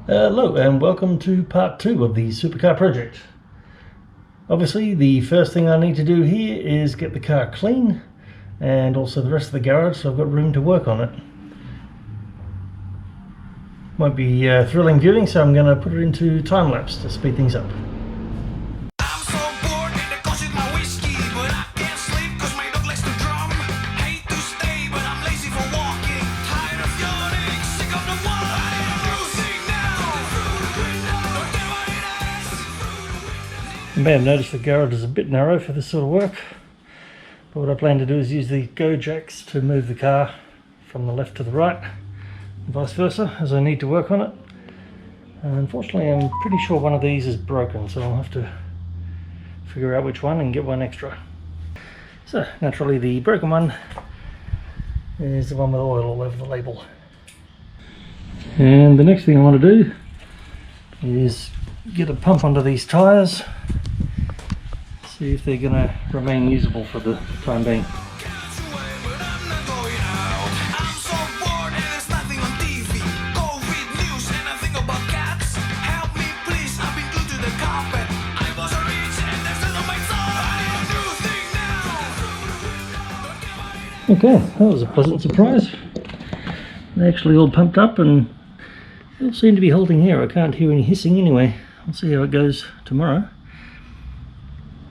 Hello and welcome to part 2 of the Supercar project. Obviously the first thing I need to do here is get the car clean and also the rest of the garage so I've got room to work on it. Won't be thrilling viewing, so I'm going to put it into time-lapse to speed things up. You may have noticed the garage is a bit narrow for this sort of work, but what I plan to do is use the go jacks to move the car from the left to the right and vice versa as I need to work on it. And unfortunately I'm pretty sure one of these is broken, so I'll have to figure out which one and get one extra. So naturally the broken one is the one with oil all over the label. And the next thing I want to do is get a pump onto these tyres, see if they're going to remain usable for the time being. Okay, that was a pleasant surprise. They're actually all pumped up and they all seem to be holding here. I can't hear any hissing anyway. We'll see how it goes tomorrow.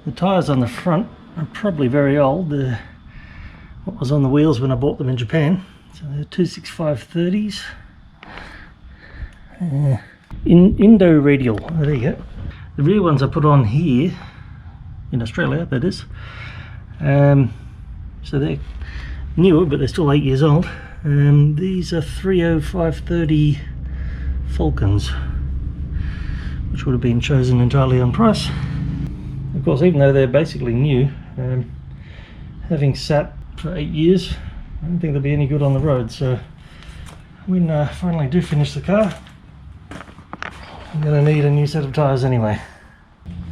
The tyres on the front are probably very old. They're what was on the wheels when I bought them in Japan. So they're 265/30s. Indo radial. Oh, there you go. The rear ones I put on here, in Australia that is. So they're newer, but they're still 8 years old. These are 305/30 Falcons, which would have been chosen entirely on price. Of course, even though they're basically new, having sat for 8 years, I don't think they'll be any good on the road. So when I finally do finish the car, I'm going to need a new set of tyres anyway.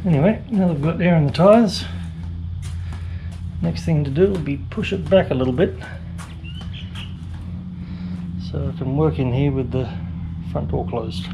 Anyway, now that I've got air in the tyres, next thing to do will be push it back a little bit so I can work in here with the front door closed.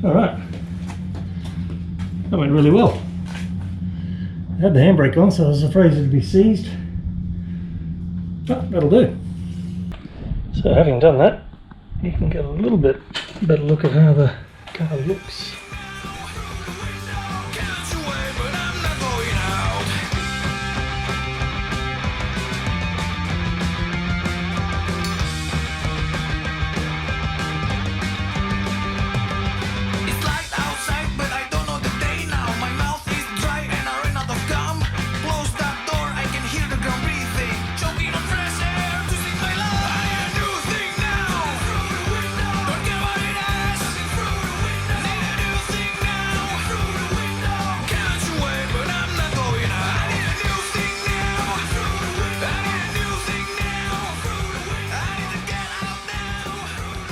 Alright, that went really well. I had the handbrake on, so I was afraid it would be seized, but that'll do. So having done that, you can get a little bit better look at how the car looks.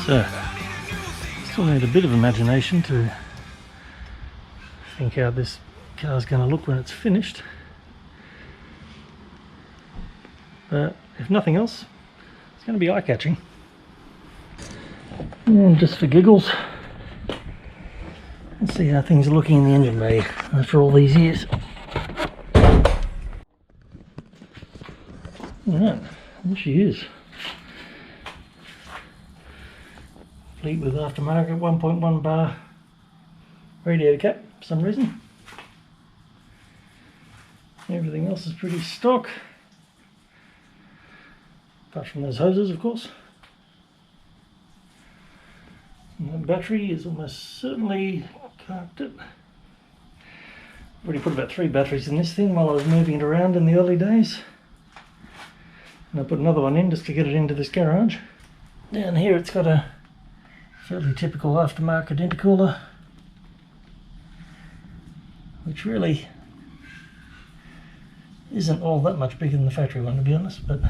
So, still need a bit of imagination to think how this car's going to look when it's finished. But if nothing else, it's going to be eye-catching. And just for giggles, let's see how things are looking in the engine bay after all these years. Alright, there she is. Complete with aftermarket 1.1 bar radiator cap for some reason. Everything else is pretty stock, apart from those hoses, of course. And the battery is almost certainly carked it. I've already put about 3 batteries in this thing while I was moving it around in the early days. And I put another one in just to get it into this garage. Down here it's got a fairly typical aftermarket intercooler, which really isn't all that much bigger than the factory one, to be honest, but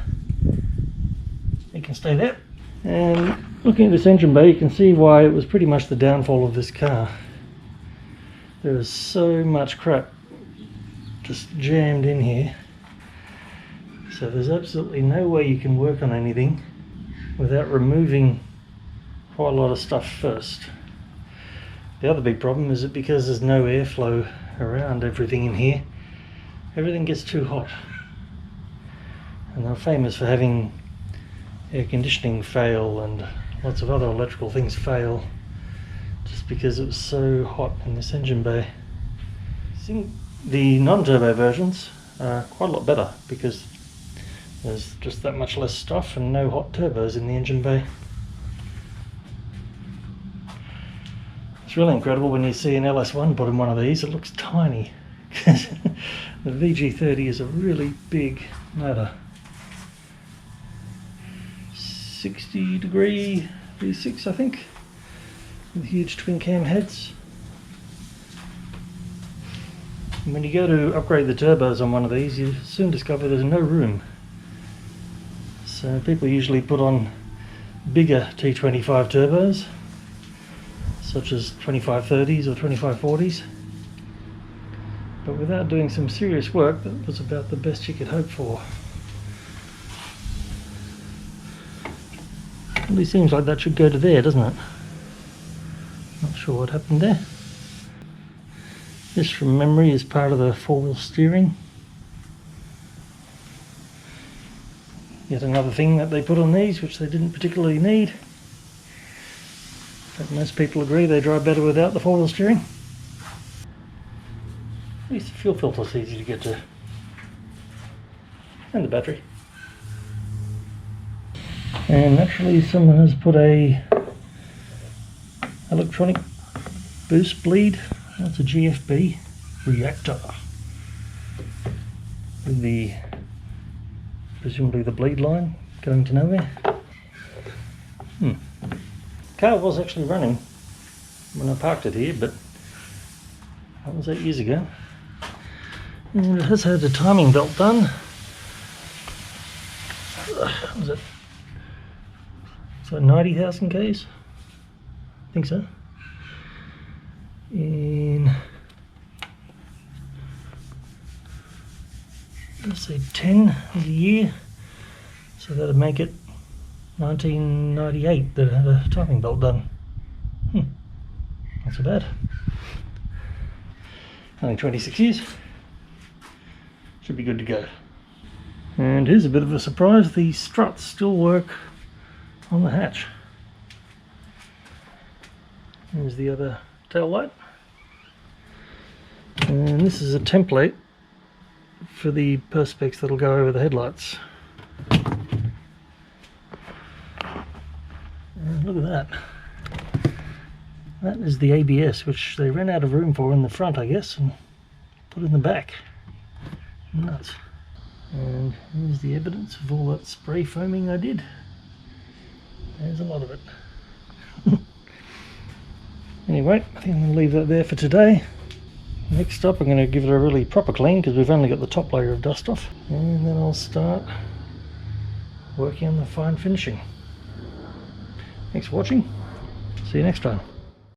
it can stay there. And looking at this engine bay, you can see why it was pretty much the downfall of this car. There is so much crap just jammed in here, so there's absolutely no way you can work on anything without removing quite a lot of stuff first. The other big problem is that because there's no airflow around everything in here, everything gets too hot. And they're famous for having air conditioning fail and lots of other electrical things fail just because it was so hot in this engine bay. The non-turbo versions are quite a lot better because there's just that much less stuff and no hot turbos in the engine bay. It's really incredible when you see an LS1 put in one of these. It looks tiny because the VG30 is a really big motor. 60-degree V6, I think, with huge twin cam heads. And when you go to upgrade the turbos on one of these, you soon discover there's no room. So people usually put on bigger T25 turbos, such as 2530s or 2540s. But without doing some serious work, that was about the best you could hope for. Really seems like that should go to there, doesn't it? Not sure what happened there. This, from memory, is part of the four-wheel steering. Yet another thing that they put on these, which they didn't particularly need. But most people agree they drive better without the four-wheel steering. At least the fuel filter's easy to get to. And the battery. And naturally someone has put a electronic boost bleed. That's a GFB reactor with the presumably the bleed line going to nowhere. Car was actually running when I parked it here, but that was 8 years ago. And it has had a timing belt done. Was it? So 90,000 Ks? I think so. In, let's say 10 of the year, so that'd make it 1998 that it had a timing belt done. Not so bad. Only 26 years. Should be good to go. And here's a bit of a surprise, the struts still work on the hatch. There's the other tail light. And this is a template for the perspex that'll go over the headlights. And look at that. That is the ABS, which they ran out of room for in the front, I guess, and put in the back. Nuts. And here's the evidence of all that spray foaming I did. There's a lot of it. Anyway, I think I'm going to leave that there for today. Next up, I'm going to give it a really proper clean because we've only got the top layer of dust off. And then I'll start working on the fine finishing. Thanks for watching. See you next time.